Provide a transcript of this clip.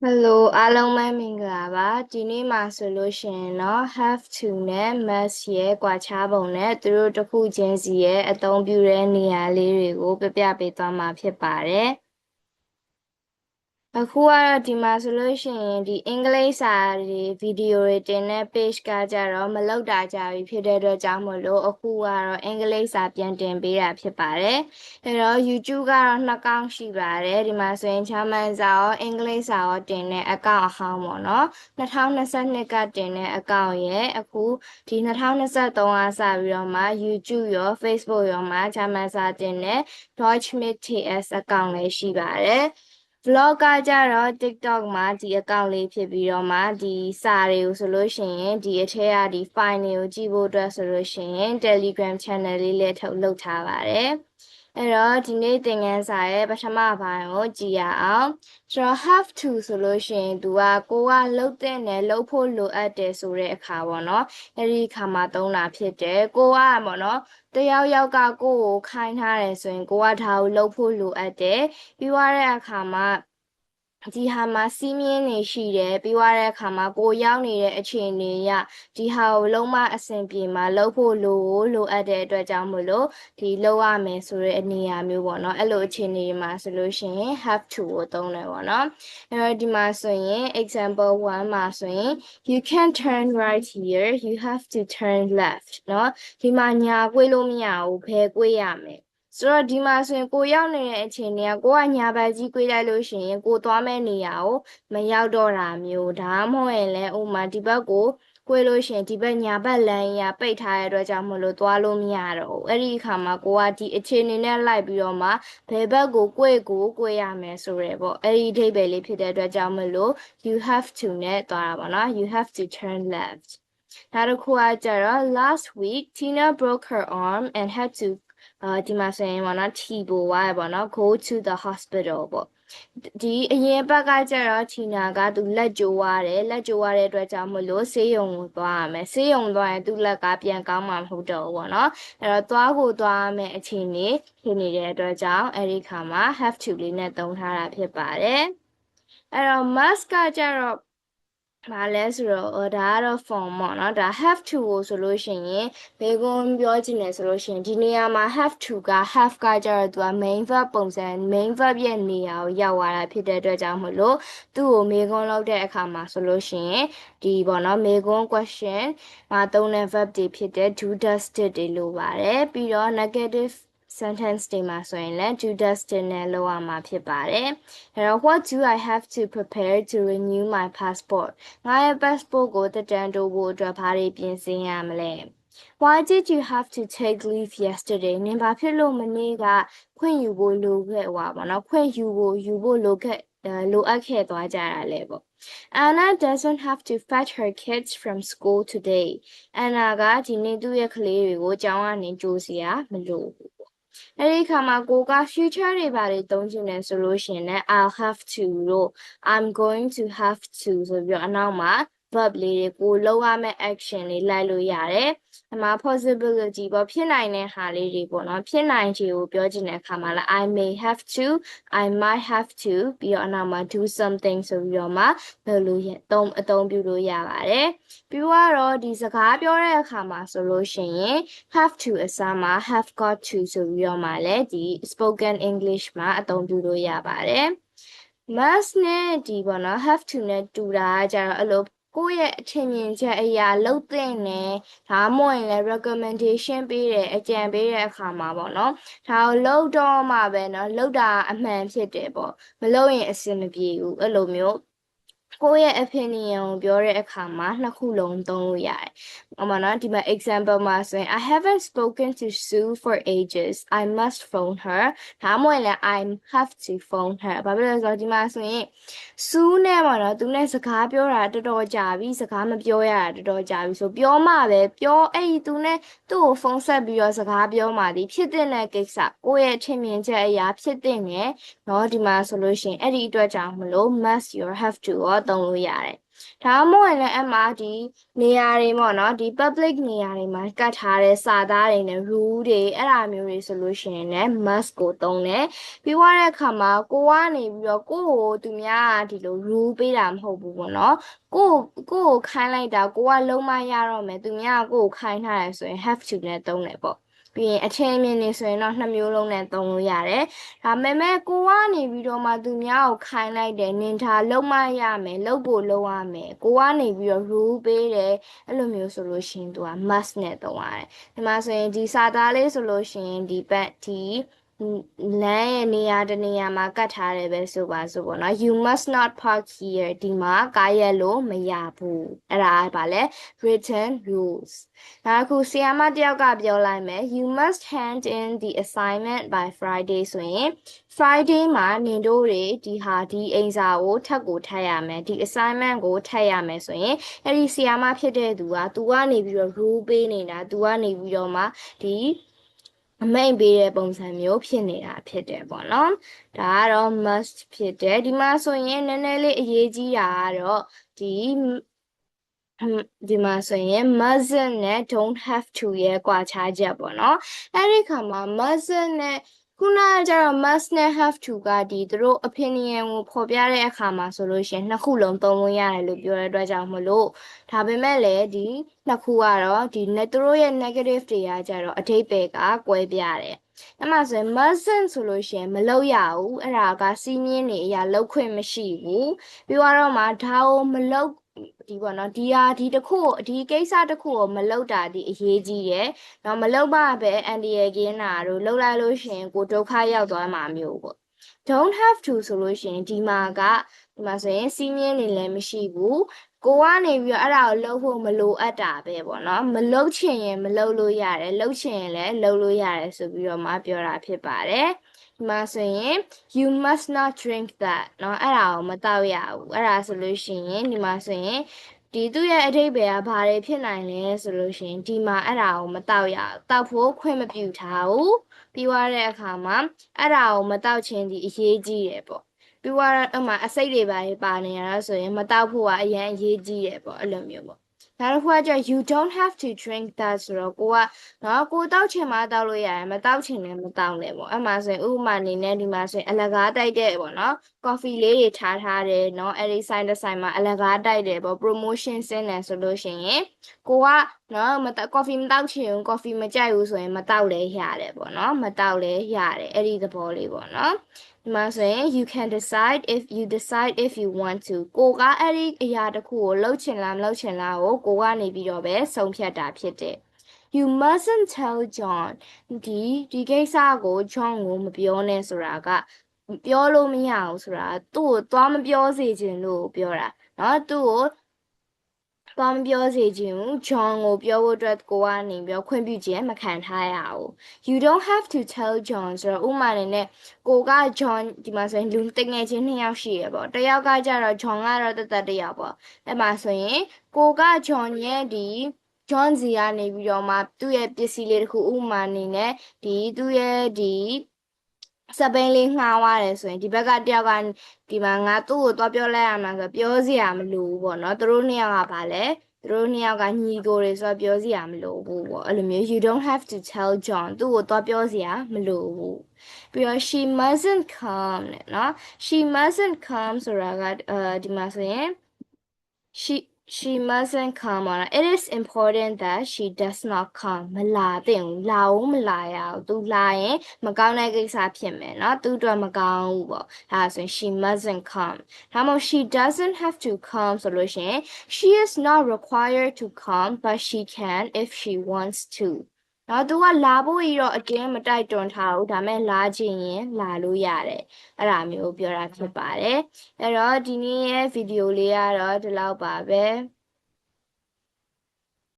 Hello အားလုံးပဲမင်္ဂလာပါဒီနေ့မှာဆိုလို့ရှိရင်တော့ have to နဲ့ must ရဲ့ကွာခြားပုံနဲ့သူတို့တစ်ခုချင်းစီရဲ့အသုံးပြုတဲ့နေရာလေးတွေကိုပြပြပေးသွားမှာဖြစ်ပါတယ်အခုကတော့ဒီမှာဆိုလို့ရှိရင်ဒီအင်္ဂလိပ်စာတွေဗီဒီယိုတွေတင်တဲ့ page ကကြတော့မလောက်တာကြပြီဖြစ်တဲ့အတွက်ကြောင့်မို့လို့အခုကတော့အင်္ဂလိပ်စာပြန်တင်ပေးတာဖြစ်ပါတယ်အဲတော့ YouTube ကတော့2ကောင့်ရှိပါတယ်ဒီမှာဆိုရင်ဂျာမန်စာရောအင်္ဂလိပ်စာရောတင်တဲ့အကောင့်အဟောင်းပေါ့နော်2022ကတင်တဲ့အကောင့်ရဲ့အခုဒီ2023ကစပြီးတော့မှ YouTube ရော Facebook ရောမှာဂျာမန်စာတင်တဲ့ Deutsch mit TS အကောင့်လည်းရှိပါတယ် vlog ကကြတော့ TikTok မှာဒီအကောင့်လေးဖြစ်ပြီးတော့မှဒီစာတွေကိုဆိုလို့ရှိရင်ဒီအထက်ကဒီ file တွေကိုကြည့်ဖို့အတွက်ဆိုလို့ရှိရင် Telegram channel လေးလည်းထုတ်လုပ်ထားပါတယ်အဲ့တော့ဒီနေ့သင်ခန်းစာရဲ့ပထမပိုင်းကိုကြည့်ရအောင်ဆိုတော့ have to ဆိုလို့ရှိရင်သူကကိုကလှုပ်တဲ့နဲ့လှုပ်ဖို့လိုအပ်တယ်ဆိုတဲ့အခါပေါ့နော်အဲ့ဒီအခါမှာသုံးတာဖြစ်တယ်ကိုကပေါ့နော်တယောက်ယောက်ကကိုကိုခိုင်းထားတယ်ဆိုရင်ကိုကဒါကိုလှုပ်ဖို့လိုအပ်တယ်ပြီးသွားတဲ့အခါမှာဒီဟာမှာစီးမြင်းနေရှိတယ်ပြီးသွားတဲ့အခါမှာကိုရောက်နေတဲ့အခြေအနေရဒီဟာကိုလုံးဝအဆင်ပြေမှာလှုပ်ဖို့လိုအပ်တဲ့အတွက်ကြောင့်မို့လို့ဒီလှုပ်ရမယ်ဆိုတဲ့အနေအမျိုးပေါ့နော်အဲ့လိုအခြေအနေတွေမှာဆိုလို့ရှိရင် have to ကိုသုံးတယ်ပေါ့နော်အဲ့တော့ဒီမှာဆိုရင် example 1မှာဆိုရင် you can turn right here you have to turn left เนาะဒီမှာညာကွေးလို့မရဘူးဘယ်ကွေးရမယ်ဆိုတော့ဒီမှာဆိုရင်ကိုရောက်နေတဲ့အခြေအနေကကိုကညာဘက်ကြီးကွေးလိုက်လို့ရှိရင်ကိုသွားမဲ့နေရာကိုမရောက်တော့တာမျိုးဒါမှမဟုတ်ရင်လည်းဥမာဒီဘက်ကိုကွေးလို့ရှိရင်ဒီဘက်ညာဘက်လမ်းကြီးကပိတ်ထားတဲ့အတွက်ကြောင့်မလို့သွားလို့မရတော့ဘူးအဲ့ဒီအခါမှာကိုကဒီအခြေအနေနဲ့လိုက်ပြီးတော့မှဘယ်ဘက်ကိုကွေးရမယ်ဆိုရယ်ပေါ့အဲ့ဒီအဓိပ္ပာယ်လေးဖြစ်တဲ့အတွက်ကြောင့်မလို့ you have to နဲ့သွားတာပေါ့နော် you have to turn left နောက်တစ်ခုကကြတော့ last week Tina broke her arm and had to ဒီမှာဆိုရင်ပေါ့နော် T ပို့သွားရပေါ့နော် go to the hospital ပေါ့ဒီအရင်ဘက်ကကျတော့ Tina ကသူလက်ကျိုးသွားတယ်လက်ကျိုးသွားတဲ့အတွက်ကြောင့်မလို့ဆေးရုံကိုသွားရမယ်ဆေးရုံသွားရင်သူ့လက်ကပြန်ကောင်းမှာမဟုတ်တော့ဘူးပေါ့နော်အဲ့တော့သွားရမယ်အခြေအနေဖြစ်နေတဲ့အတွက်ကြောင့်အဲ့ဒီခါမှာ have to လေးနဲ့သုံးထားတာဖြစ်ပါတယ်အဲ့တော့ must ကကျတော့ဘာလဲဆိုတော့ဒါကတော့ form ပေါ့နော်ဒါ have to ကိုဆိုလို့ရှိရင်ဘေးကွန်းပြောချင်တယ်ဆိုလို့ရှိရင်ဒီနေရာမှာ have to က have ကကြတော့သူက main verb ပုံစံ main verb ရဲ့နေရာကိုရောက်သွားတာဖြစ်တဲ့အတွက်ကြောင့်မလို့သူ့ကိုမေးခွန်းလုပ်တဲ့အခါမှာဆိုလို့ရှိရင်ဒီပေါ့နော်မေးခွန်း question မှာသုံးတဲ့ verb တွေဖြစ်တဲ့ do does did တွေလိုပါတယ်ပြီးတော့ negative sentence တွေမှာဆိုရင်လည်း do does did နဲ့လုပ်ရမှာဖြစ်ပါတယ်အဲ့တော့ what do I have to prepare to renew my passport ငါရဲ့ passport ကိုတက်တန်းတိုးဖို့အတွက်ဘာတွေပြင်ဆင်ရမလဲ Why did you have to take leave yesterday နင်ဘာဖြစ်လို့မနေ့ကခွင့်ယူဖို့လိုခဲ့ဟွာပေါ့နော်ခွင့်ယူဖို့လိုအပ်ခဲ့သွားကြတာလဲပေါ့ Anna doesn't have to fetch her kids from school today Anna ကဒီနေ့သူ့ရဲ့ကလေးတွေကိုကျောင်းကနေကြိုးစီရမလိုဘူးအဲ့ဒီခါမှာကိုက future တွေဘာတွေသုံးချင်တယ်ဆိုလို့ရှိရင်လည်း I'll have to တို့ I'm going to have to ဆိုပြီးတော့အနောက်မှာ verb လေးတွေကိုလုပ်ရမယ့် action လေးလိုက်လို့ရတယ်။အမှာ possibility ပေါ့ဖြစ်နိုင်တဲ့ဟာလေးတွေပေါ့နော်ဖြစ်နိုင်ခြေကိုပြောချင်တဲ့အခါမှာလည်း I may have to I might have to ပြီးတော့အနောက်မှာ do something ဆိုပြီးတော့မှလုပ်လို့အသုံးပြုလို့ရပါတယ်။ပြီးတော့ဒီစကားပြောတဲ့အခါမှာဆိုလို့ရှိရင် have to အစားမှာ have got to ဆိုပြီးတော့မှလည်းဒီ spoken English မှာအသုံးပြုလို့ရပါတယ်။ must နဲ့ဒီပေါ့နော် have to နဲ့တူတာကြတော့အဲ့လိုကိုယ့်ရဲ့အထင်မြင်ချက်အရာလှုပ်တဲ့နဲ့ဒါမှမဟုတ်ရင်လည်း recommendation ပေးတယ်အကြံပေးတဲ့အခါမှာပေါ့နော်ဒါကိုလှုပ်တော့မှပဲနော်လှုပ်တာအမှန်ဖြစ်တယ်ပေါ့မလှုပ်ရင်အဆင်မပြေဘူးအဲ့လိုမျိုးကိုယ့်ရဲ့ opinion ကိုပြောတဲ့အခါမှာနှစ်ခုလုံးသုံးလို့ရတယ်။ဥပမာနော်ဒီမှာ example မှာဆိုရင် I haven't spoken to Sue for ages. I must phone her. ဒါမှမဟုတ်လည်း I have to phone her. ဘာဖြစ်လဲဆိုတော့ဒီမှာဆိုရင် Sue နဲ့ပေါ့နော်သူနဲ့စကားပြောတာတော်တော်ကြာပြီစကားမပြောရတာတော်တော်ကြာပြီဆိုပြောမှပဲပြောအဲ့ဒီသူနဲ့သူ့ကိုဖုန်းဆက်ပြီးတော့စကားပြောမှဒီဖြစ်တဲ့ကိစ္စကိုယ့်ရဲ့ထင်မြင်ချက်အရာဖြစ်တဲ့နဲ့နော်ဒီမှာဆိုလို့ရှိရင်အဲ့ဒီအတွက်ကြောင့်မလို့ must you have to ရော သုံးလို့ရတယ်ဒါမှမဟုတ်လည်းအမှဒီနေရာတွေပေါ့နော်ဒီ public နေရာတွေမှာကတ်ထားတဲ့စာသားတွေနဲ့ rule တွေအဲ့ဒါမျိုးတွေဆိုလို့ရှိရင်လည်း must ကိုသုံးတယ်ပြီးသွားတဲ့အခါမှာကိုကနေပြီးတော့ကိုကိုသူများကဒီလို rule ပေးတာမဟုတ်ဘူးပေါ့နော်ကိုခိုင်းလိုက်တာကိုကလုံးမရတော့မယ်သူများကကိုကိုခိုင်းထားတယ်ဆိုရင် have to နဲ့သုံးတယ်ပေါ့ပြီးရင်အချင်းမြင်နေဆိုရင်တော့နှစ်မျိုးလုံးနဲ့သုံးလို့ရတယ်ဒါပေမဲ့ကိုကနေပြီးတော့မှသူများကိုခိုင်းလိုက်တယ်နင်ထားလုံးမရမယ်လုပ်ဖို့လုပ်ရမယ်ကိုကနေပြီးတော့ rule ပေးတယ်အဲ့လိုမျိုးဆိုလို့ရှိရင်သူက must နဲ့သုံးရတယ်ဒီမှာဆိုရင်ဒီစာသားလေးဆိုလို့ရှိရင်ဒီလမ်းရဲ့နေရာတနေရာမှာကတ်ထားတယ်ပဲဆိုပါစို့ပေါ့နော် you must not park here ဒီမှာကားရက်လို့မရဘူးအဲ့ဒါကဘာလဲ written rules နောက်တစ်ခုဆီယာမတယောက်ကပြောလိုက်မယ် you must hand in the assignment by Friday ဆိုရင် Friday မှာနင်တို့တွေဒီအိမ်စာကိုထပ်ကိုထပ်ရမယ်ဒီ assignment ကိုထပ်ရမယ်ဆိုရင်အဲ့ဒီဆီယာမဖြစ်တဲ့သူကသူကနေပြီးတော့ rule ပေးနေတာသူကနေပြီးတော့မှဒီအမိန့်ပေးတဲ့ပုံစံမျိုးဖြစ်နေတာဖြစ်တယ်ပေါ့နော်ဒါကတော့ must ဖြစ်တယ်ဒီမှာဆိုရင်နည်းနည်းလေးအရေးကြီးတာကတော့ဒီမှာဆိုရင် mustn't နဲ့ don't have to ရဲ့ကွာခြားချက်ပေါ့နော်အဲ့ဒီခါမှာ mustn't နဲ့ခုနကကျတော့ must နဲ့ have to ကသူတို့ opinion ကိုဖော်ပြတဲ့အခါမှာဆိုလို့ရှိရင်နှစ်ခုလုံးသုံးလို့ရတယ်လို့ပြောတဲ့အတွက်ကြောင့်မလို့ဒါပေမဲ့လည်းဒီနှစ်ခုကတော့သူတို့ရဲ့ negative တွေကကျတော့အဓိပ္ပာယ်ကကွဲပြားတယ်အဲ့မှာဆိုရင် mustn't ဆိုလို့ရှိရင်မလုပ်ရဘူးအဲ့ဒါကစီးမြင်နေအရာလုပ်ခွင့်မရှိဘူးပြီးတော့မှဒါကိုမလုပ်ဒီပေါ့နော်ဒီတစ်ခုဒီကိစ္စတစ်ခုကိုမလုပ်တာဒီအရေးကြီးတယ်။နော်မလုပ်ပါပဲအန်ဒီရကင်းတာတို့လုပ်လိုက်လို့ရှိရင်ကိုဒုက္ခရောက်သွားမှာမျိုးပေါ့။ don't have to ဆိုလို့ရှိရင်ဒီမှာဆိုရင်စီးမြင်နေလည်းမရှိဘူး။ကိုကနေပြီးတော့အဲ့ဒါကိုလုပ်ဖို့မလိုအပ်တာပဲပေါ့နော်။မလုပ်ချင်ရင်မလုပ်လို့ရတယ်။လုပ်ချင်ရင်လည်းလုပ်လို့ရတယ်ဆိုပြီးတော့မှပြောတာဖြစ်ပါတယ်။ဒီမှာဆိုရင် you must not drink that เนาะအဲ့ဒါကိုမတောက်ရဘူးအဲ့ဒါဆိုလို့ရှိရင်ဒီမှာဆိုရင်သူ့ရဲ့အဓိပ္ပာယ်ကဘာတွေဖြစ်နိုင်လဲဆိုလို့ရှိရင်ဒီမှာအဲ့ဒါကိုမတောက်ရဘူးတောက်ဖို့ခွင့်မပြုထားဘူးပြီးသွားတဲ့အခါမှာအဲ့ဒါကိုမတောက်ခြင်းဒီအရေးကြီးတယ်ပေါ့ပြီးသွားအမှအစိတ်တွေပါနေရတာဆိုရင်မတောက်ဖို့ကအရင်အရေးကြီးတယ်ပေါ့အဲ့လိုမျိုးပေါ့နောက်တစ်ခုကကျ you don't have to drink that ဆိုတော့နော်ကိုတောက်ချင်မှတောက်လို့ရတယ်မတောက်ချင်လည်းမတောက်နဲ့ပေါ့အဲ့မှာဆိုရင်ဥပမာအနေနဲ့ဒီမှာဆိုရင်အလကားတိုက်တဲ့ပေါ့နော် coffee လေးတွေထားတယ်နော်အဲ့ဒီဆိုင်တစ်ဆိုင်မှာအလကားတိုက်တယ်ပေါ့ promotion ဆင်းတယ်ဆိုလို့ရှိရင်နော်coffee မတောက်ချင်ဘူး coffee မကြိုက်ဘူးဆိုရင်မတောက်လည်းရတယ်ပေါ့နော်မတောက်လည်းရတယ်အဲ့ဒီသဘောလေးပေါ့နော်ဒီမှာဆိုရင် you can decide if you want to ကိုကအဲ့ဒီအရာတစ်ခုကိုလှုပ်ချင်လားမလှုပ်ချင်လားကိုကနေပြီးတော့ပဲဆုံးဖြတ်တာဖြစ်တယ် you mustn't tell John ဒီကိစ္စကို John ကိုမပြောနဲ့ဆိုတာကပြောလို့မရဘူးဆိုတာသူ့ကိုသွားမပြောစေချင်လို့ပြောတာเนาะသူ့ကိုသွားမပြောစေချင်ဘူး John ကိုပြောဖို့အတွက်ကိုကနေပြောခွင့်ပြုခြင်းမခံထားရဘူး you don't have to tell John ဆိုတော့ဥမာအနေနဲ့ကိုက John ဒီမှာဆိုရင်လူတငယ်ချင်း2ယောက်ရှိရပေါ့တစ်ယောက်ကကျတော့ John ကတော့တယောက်ပေါ့အဲ့မှာဆိုရင်ကိုက John ရဲ့John စီကနေပြီးတော့မှသူ့ရဲ့ပစ္စည်းလေးတစ်ခုဥမာအနေနဲ့သူ့ရဲ့စပိန်လေးငှားသွားတယ်ဆိုရင်ဒီဘက်ကတယောက်ကဒီမှာငါသူ့ကိုသွားပြောလိုက်ရမှာဆိုပြောစရာမလိုဘူးပေါ့နော်သူတို့နှစ်ယောက်ကဗာလဲသူတို့နှစ်ယောက်ကညီကိုတွေဆိုတော့ပြောစရာမလိုဘူးပေါ့အဲ့လိုမျိုး you don't have to tell John သူ့ကိုသွားပြောစရာမလိုဘူးပြီးတော့ she mustn't come နဲ့နော် she mustn't come ဆိုတာကဒီမှာဆိုရင် she mustn't come on it is important that she does not come မလာသင့်ဘူးလာဦးမလာရဘူးသူလာရင်မကောင်းတဲ့ကိစ္စဖြစ်မယ်เนาะသူတို့မကောင်းဘူးပေါ့ဒါဆိုရင် she mustn't come ဒါမှမဟုတ် she doesn't have to come ဆိုလို့ရှိရင် she is not required to come but she can if she wants to နော်သူကလာဖို့ရတော့အတင်းမတိုက်တွန်းထားဘူးဒါမဲ့လာချင်ရင်လာလို့ရတယ်အဲ့ဒါမျိုးပြောတာဖြစ်ပါတယ်အဲ့တော့ဒီနေ့ရဲ့ဗီဒီယိုလေးကတော့ဒီလောက်ပါပဲ